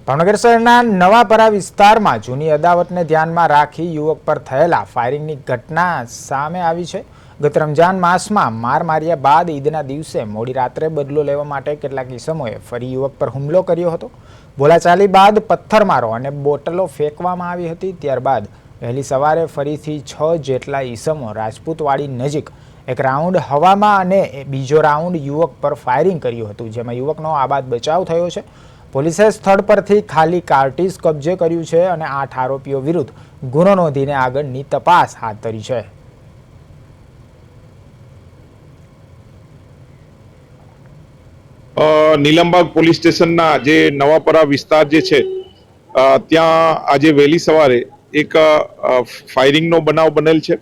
ભાવનગર શહેરના નવાપરા વિસ્તારમાં જૂની અદાવતને ધ્યાનમાં રાખી યુવક પર થયેલા ફાયરિંગની ઘટના સામે આવી છે। ગત રમજાન માસમાં માર માર્યા બાદ ઈદના દિવસે મોડી રાત્રે બદલો લેવા માટે કેટલાક ઈસમોએ ફરી યુવક પર હુમલો કર્યો હતો। બોલાચાલી બાદ પથ્થરમારો અને બોટલો ફેંકવામાં આવી હતી। ત્યારબાદ વહેલી સવારે ફરીથી 6 જેટલા ઈસમો રાજપૂતવાડી નજીક એક રાઉન્ડ હવામાં અને બીજો રાઉન્ડ યુવક પર ફાયરિંગ કર્યું હતું, જેમાં યુવકનો આબાદ બચાવ થયો છે। પોલીસે સ્થળ પરથી ખાલી કાર્ટીજ કબજે કર્યું છે અને 8 આરોપીઓ વિરુદ્ધ ગુનો નોંધીને આગળની તપાસ હાથ ધરી છે। નીલમબાગ પોલીસ સ્ટેશનના જે નવાપરા વિસ્તાર જે છે ત્યાં આજે વહેલી સવારે એક ફાયરિંગનો બનાવ બનેલ છે,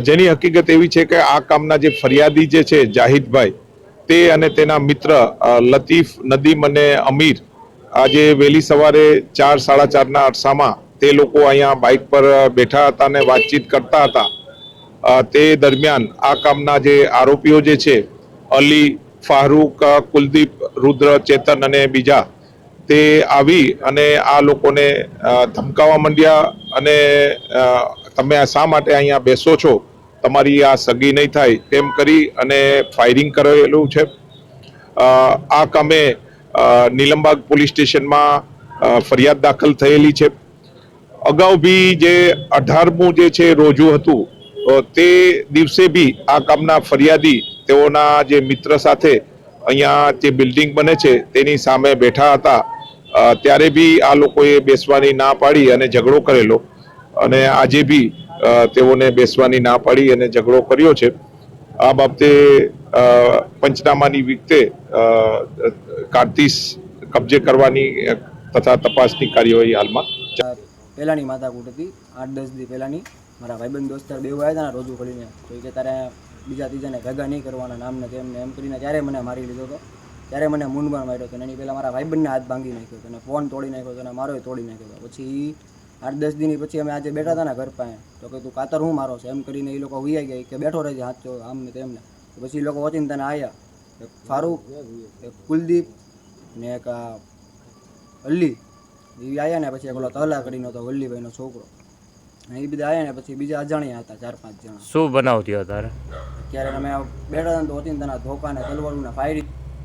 જેની હકીકત એવી છે કે આ કામના જે ફરિયાદી જે છે જાહિદભાઈ તે અને તેના મિત્ર લતીફ, નદીમ અને અમીર આજે વહેલી સવારે 4-4:30ના અરસામાં તે લોકો અહીંયા બાઇક પર બેઠા હતા અને વાતચીત કરતા હતા। તે દરમિયાન આ કામના જે આરોપીઓ જે છે અલી, ફારૂક, કુલદીપ, રુદ્ર, ચેતન અને બીજા તે આવી અને આ લોકોને ધમકાવવા માંડ્યા અને તમે શા માટે અહીંયા બેસો છો, તમારી આ સગી નહીં થાય તેમ કરી અને ફાયરિંગ કરેલું છે। આ કામે નીલમબાગ પોલીસ સ્ટેશનમાં ફરિયાદ દાખલ થયેલી છે। અગાઉ બી જે 18મું જે છે રોજુ હતું તે દિવસે બી આ કામના ફરિયાદી તેઓના જે મિત્ર સાથે અહીંયા જે બિલ્ડિંગ બને છે તેની સામે બેઠા હતા, ત્યારે બી આ લોકોએ બેસવાની ના પાડી અને ઝઘડો કરેલો અને આજે બી તેઓને બેસવાની ના પાડી અને ઝઘડો કર્યો છે। આ બાબતે પંચનામાની વિગતે કાર્તીસ કબજે કરવાની તથા તપાસની કાર્યવાહી હાલમાં પહેલાંની માથાકૂટ હતી। 8-10 દી પહેલાંની મારા ભાઈબંધ દોસ્તાર બેવ આવ્યા હતા ને રોજુ ખોલીને, તો કે તારે બીજા ત્રીજાને ભેગા નહીં કરવાના નામને તેમને એમ કરીને ત્યારે મને મારી લીધો હતો। ત્યારે મને મૂંઢમાં માર્યો હતો, એની પહેલાં મારા ભાઈબંધને હાથ ભાંગી નાખ્યો હતો અને ફોન તોડી નાખ્યો હતો અને મારોય તોડી નાખ્યો હતો। પછી 8-10 દીની પછી અમે આજે બેઠા હતા ને ઘર પાસે, તો કે તું કાતર હું મારો છે એમ કરીને એ લોકો ઉઈ ગયા કે બેઠો રહેજે હાથ આમ ને તેમને। પછી એ લોકો વચીને તને આવ્યા, એક ફારૂક, એક કુલદીપ ને એક અલી એ આવ્યા ને પછી ઓલો તહલા કરીને હતો વલ્લીભાઈનો છોકરો, એ બધા આવ્યા ને પછી બીજા અજાણ્યા હતા 4-5 જણા। શું બનાવ થયો તારે? ત્યારે અમે બેઠા હતા ને તો વચીને તેના ધોકા ને તલવારોના ફાયરિંગ